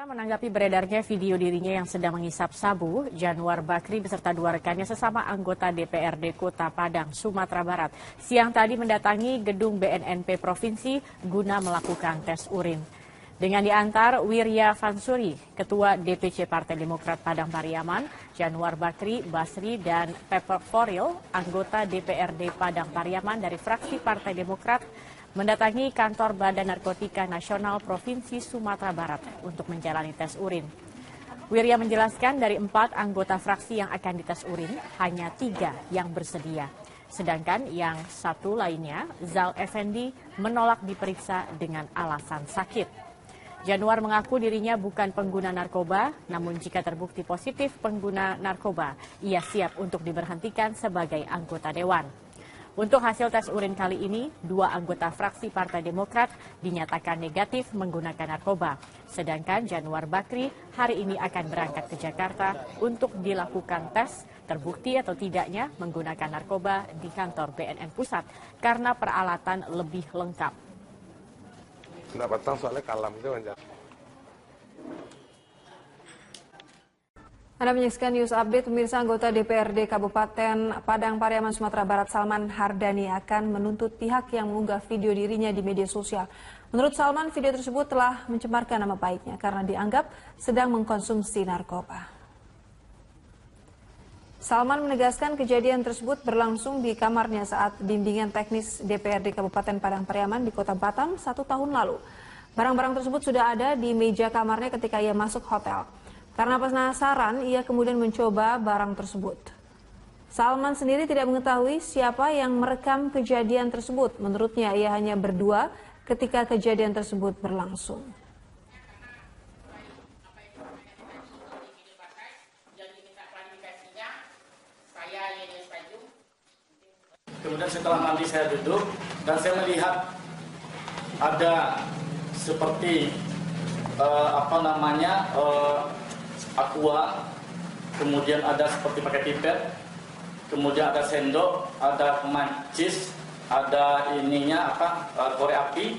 Menanggapi beredarnya video dirinya yang sedang menghisap sabu, Januar Bakri beserta dua rekannya sesama anggota DPRD Kota Padang, Sumatera Barat, siang tadi mendatangi gedung BNNP Provinsi guna melakukan tes urin. Dengan diantar Wirya Vansuri, Ketua DPC Partai Demokrat Padang Pariaman, Januar Bakri, Basri, dan Pepper Foril, anggota DPRD Padang Pariaman dari fraksi Partai Demokrat, mendatangi kantor Badan Narkotika Nasional Provinsi Sumatera Barat untuk menjalani tes urin. Wirya menjelaskan dari 4 anggota fraksi yang akan dites urin, hanya 3 yang bersedia. Sedangkan yang 1 lainnya, Zal Effendi, menolak diperiksa dengan alasan sakit. Januar mengaku dirinya bukan pengguna narkoba, namun jika terbukti positif pengguna narkoba, ia siap untuk diberhentikan sebagai anggota dewan. Untuk hasil tes urin kali ini, 2 anggota fraksi Partai Demokrat dinyatakan negatif menggunakan narkoba. Sedangkan Januar Bakri hari ini akan berangkat ke Jakarta untuk dilakukan tes terbukti atau tidaknya menggunakan narkoba di kantor BNN Pusat karena peralatan lebih lengkap. Nggak petang soalnya kalam itu aja. Anda menyaksikan News Update, pemirsa. Anggota DPRD Kabupaten Padang Pariaman, Sumatera Barat, Salman Hardani akan menuntut pihak yang mengunggah video dirinya di media sosial. Menurut Salman, video tersebut telah mencemarkan nama baiknya karena dianggap sedang mengkonsumsi narkoba. Salman menegaskan kejadian tersebut berlangsung di kamarnya saat bimbingan teknis DPRD Kabupaten Padang Pariaman di Kota Batam 1 tahun lalu. Barang-barang tersebut sudah ada di meja kamarnya ketika ia masuk hotel. Karena penasaran, ia kemudian mencoba barang tersebut. Salman sendiri tidak mengetahui siapa yang merekam kejadian tersebut. Menurutnya, ia hanya berdua ketika kejadian tersebut berlangsung. Kemudian setelah mandi saya duduk dan saya melihat ada seperti aqua, kemudian ada seperti pakai pipet, kemudian ada sendok, ada pemancis, ada ininya korek api.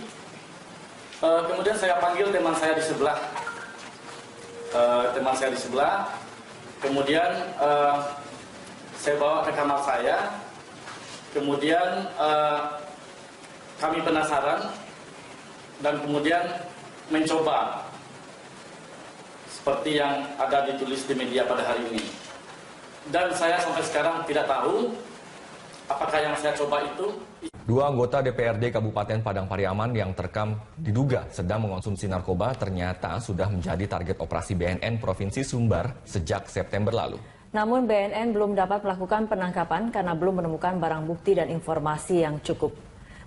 Kemudian saya panggil teman saya di sebelah, kemudian saya bawa ke kamar saya. Kemudian kami penasaran dan kemudian mencoba seperti yang ada ditulis di media pada hari ini. Dan saya sampai sekarang tidak tahu apakah yang saya coba itu. 2 anggota DPRD Kabupaten Padang Pariaman yang terekam diduga sedang mengonsumsi narkoba ternyata sudah menjadi target operasi BNN Provinsi Sumbar sejak September lalu. Namun BNN belum dapat melakukan penangkapan karena belum menemukan barang bukti dan informasi yang cukup.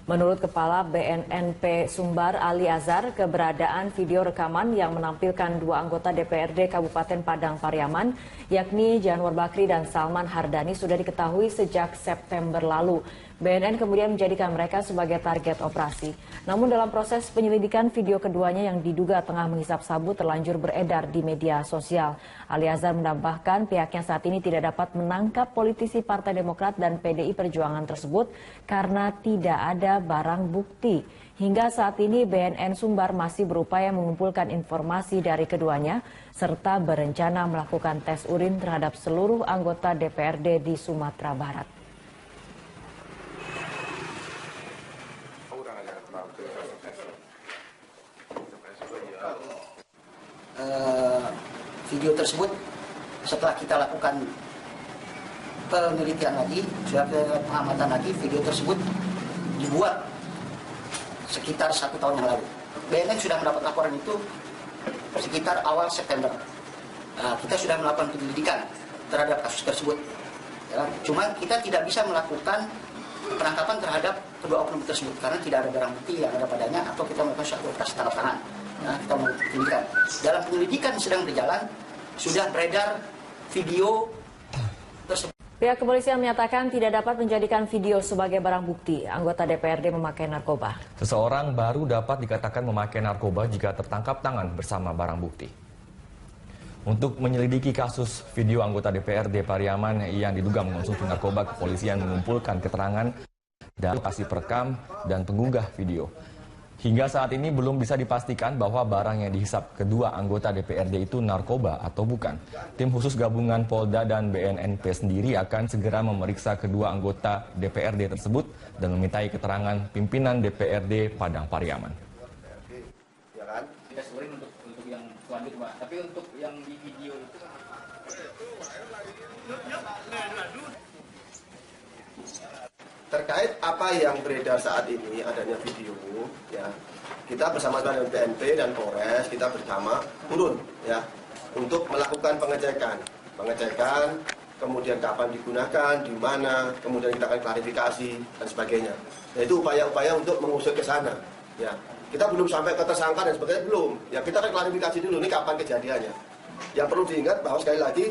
Menurut Kepala BNNP Sumbar Ali Azhar, keberadaan video rekaman yang menampilkan 2 anggota DPRD Kabupaten Padang Pariaman, yakni Januar Bakri dan Salman Hardani, sudah diketahui sejak September lalu. BNN kemudian menjadikan mereka sebagai target operasi. Namun dalam proses penyelidikan, video keduanya yang diduga tengah menghisap sabu terlanjur beredar di media sosial. Ali Azhar menambahkan pihaknya saat ini tidak dapat menangkap politisi Partai Demokrat dan PDI Perjuangan tersebut karena tidak ada barang bukti. Hingga saat ini BNN Sumbar masih berupaya mengumpulkan informasi dari keduanya serta berencana melakukan tes urin terhadap seluruh anggota DPRD di Sumatera Barat. Video tersebut setelah kita lakukan penelitian lagi, sudah pengamatan lagi, video tersebut dibuat sekitar 1 tahun yang lalu. BNN sudah mendapat laporan itu sekitar awal September. Kita sudah melakukan penyelidikan terhadap kasus tersebut. Ya, cuma kita tidak bisa melakukan penangkapan terhadap kedua oknum tersebut karena tidak ada barang bukti yang ada padanya atau kita melakukan suatu operasi tangkap tangan. Kita mau penyelidikan. Dalam penyelidikan sedang berjalan, sudah beredar video tersebut. Pihak kepolisian menyatakan tidak dapat menjadikan video sebagai barang bukti anggota DPRD memakai narkoba. Seseorang baru dapat dikatakan memakai narkoba jika tertangkap tangan bersama barang bukti. Untuk menyelidiki kasus video anggota DPRD Pariaman yang diduga mengonsumsi narkoba, kepolisian mengumpulkan keterangan dari lokasi perekam dan pengunggah video. Hingga saat ini belum bisa dipastikan bahwa barang yang dihisap kedua anggota DPRD itu narkoba atau bukan. Tim khusus gabungan Polda dan BNNP sendiri akan segera memeriksa kedua anggota DPRD tersebut dan memintai keterangan pimpinan DPRD Padang Pariaman. Ya kan? Tidak sebenarnya untuk yang selanjutnya, Pak. Tapi untuk yang di video itu terkait apa yang beredar saat ini adanya video, ya kita bersama dengan BNP dan Polres kita bersama turun ya untuk melakukan pengecekan, kemudian kapan digunakan, di mana, kemudian kita akan klarifikasi dan sebagainya. Yaitu upaya-upaya untuk mengusut ke sana. Ya, kita belum sampai ke tersangka dan sebagainya belum. Ya kita akan klarifikasi dulu ini kapan kejadiannya. Yang perlu diingat bahwa sekali lagi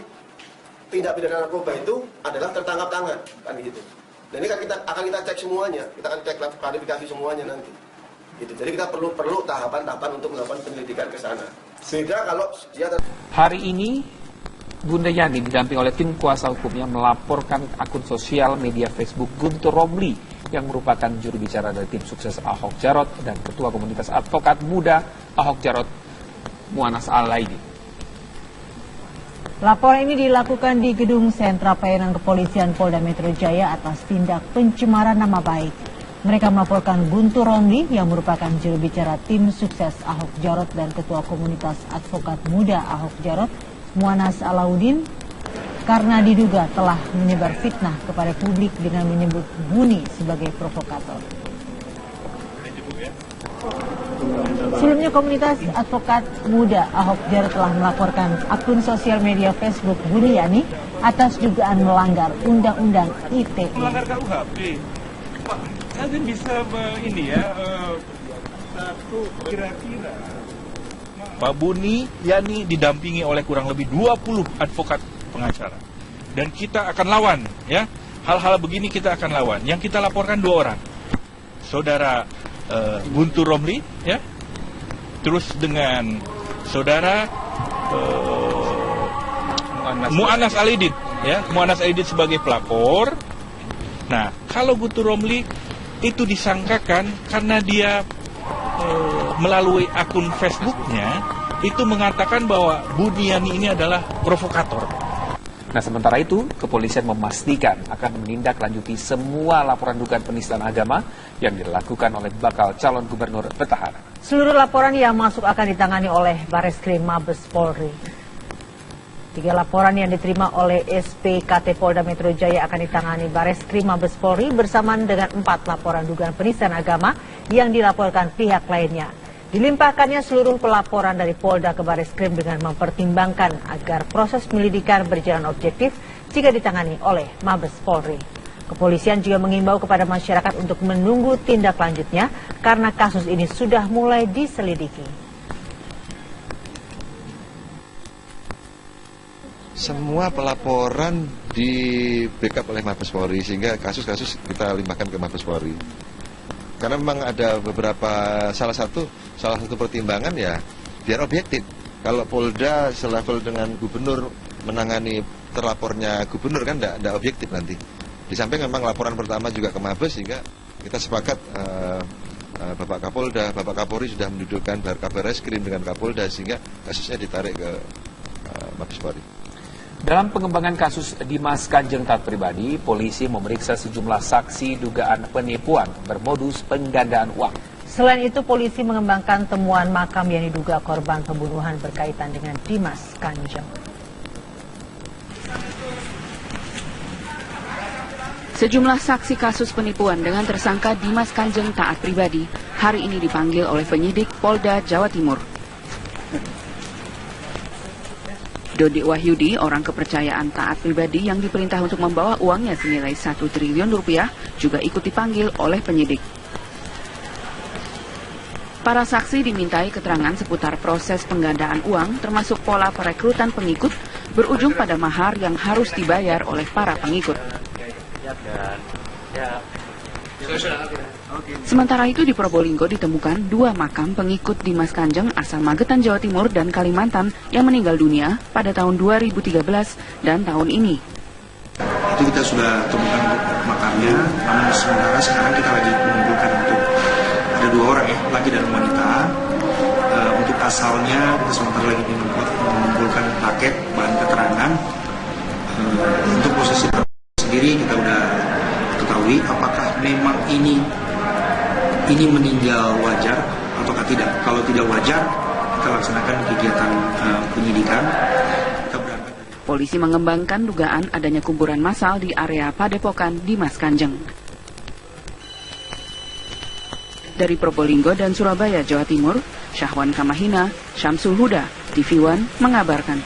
tindak pidana narkoba itu adalah tertangkap tangan, kan gitu. Dan ini kan kita akan cek semuanya, kita akan cek klarifikasi semuanya nanti. Gitu. Jadi kita perlu tahapan-tahapan untuk melakukan penyelidikan ke sana. Sehingga kalau dia hari ini Bunda Yani didampingi oleh tim kuasa hukumnya melaporkan akun sosial media Facebook Guntur Romli yang merupakan juru bicara dari tim sukses Ahok Jarot dan Ketua Komunitas Advokat Muda Ahok Jarot Muanas Alaidin. Laporan ini dilakukan di Gedung Sentra Pelayanan Kepolisian Polda Metro Jaya atas tindak pencemaran nama baik. Mereka melaporkan Guntur Romli yang merupakan juru bicara tim sukses Ahok Jarot dan Ketua Komunitas Advokat Muda Ahok Jarot Muanas Alaidin karena diduga telah menyebar fitnah kepada publik dengan menyebut Buni sebagai provokator. Sebelumnya Komunitas Advokat Muda Ahok Jarot telah melaporkan akun sosial media Facebook Buni Yani atas dugaan melanggar Undang-Undang ITE. Melanggar KUHP. Pak, nanti bisa ini ya, satu kira-kira. Pak Buni Yani didampingi oleh kurang lebih 20 advokat pengacara. Dan kita akan lawan, ya. Hal-hal begini kita akan lawan. Yang kita laporkan 2 orang. Saudara Guntur Romli, ya. Terus dengan saudara Muanas Alaidin, ya, Muanas Alaidin sebagai pelapor. Nah, kalau Guntur Romli itu disangkakan karena dia melalui akun Facebooknya itu mengatakan bahwa Buniani ini adalah provokator. Nah, sementara itu, kepolisian memastikan akan menindaklanjuti semua laporan dugaan penistaan agama yang dilakukan oleh bakal calon gubernur petahana. Seluruh laporan yang masuk akan ditangani oleh Bareskrim Mabes Polri. 3 laporan yang diterima oleh SPKT Polda Metro Jaya akan ditangani Bareskrim Mabes Polri bersamaan dengan 4 laporan dugaan penistaan agama yang dilaporkan pihak lainnya. Dilimpahkannya seluruh pelaporan dari Polda ke Bareskrim dengan mempertimbangkan agar proses penyelidikan berjalan objektif jika ditangani oleh Mabes Polri. Kepolisian juga mengimbau kepada masyarakat untuk menunggu tindak lanjutnya karena kasus ini sudah mulai diselidiki. Semua pelaporan di backup oleh Mabes Polri sehingga kasus-kasus kita limpahkan ke Mabes Polri. Karena memang ada beberapa salah satu pertimbangan ya biar objektif. Kalau Polda selevel dengan gubernur menangani terlapornya gubernur kan tidak objektif nanti. Di samping memang laporan pertama juga ke Mabes sehingga kita sepakat Bapak Kapolda, Bapak Kapolri sudah mendudukkan Bareskrim dengan Kapolda sehingga kasusnya ditarik ke Mabes Polri. Dalam pengembangan kasus Dimas Kanjeng Taat Pribadi, polisi memeriksa sejumlah saksi dugaan penipuan bermodus penggandaan uang. Selain itu, polisi mengembangkan temuan makam yang diduga korban pembunuhan berkaitan dengan Dimas Kanjeng. Sejumlah saksi kasus penipuan dengan tersangka Dimas Kanjeng Taat Pribadi hari ini dipanggil oleh penyidik Polda Jawa Timur. Dodi Wahyudi, orang kepercayaan Taat Pribadi yang diperintah untuk membawa uangnya senilai 1 triliun rupiah, juga ikut dipanggil oleh penyidik. Para saksi dimintai keterangan seputar proses penggandaan uang, termasuk pola perekrutan pengikut, berujung pada mahar yang harus dibayar oleh para pengikut. Sementara itu di Probolinggo ditemukan 2 makam pengikut Dimas Kanjeng asal Magetan, Jawa Timur dan Kalimantan yang meninggal dunia pada tahun 2013 dan tahun ini. Itu kita sudah temukan untuk makamnya, namun sementara sekarang kita lagi mengumpulkan untuk ada 2 orang ya, laki dan wanita. Untuk asalnya kita sementara lagi mengumpulkan paket bahan keterangan. Untuk posisi sendiri kita udah ketahui apakah memang ini meninggal wajar ataukah tidak. Kalau tidak wajar, kita laksanakan kegiatan penyidikan. Polisi mengembangkan dugaan adanya kuburan massal di area Padepokan Dimas Kanjeng. Dari Probolinggo dan Surabaya, Jawa Timur, Syahwan Kamahina, Syamsul Huda, TV One mengabarkan.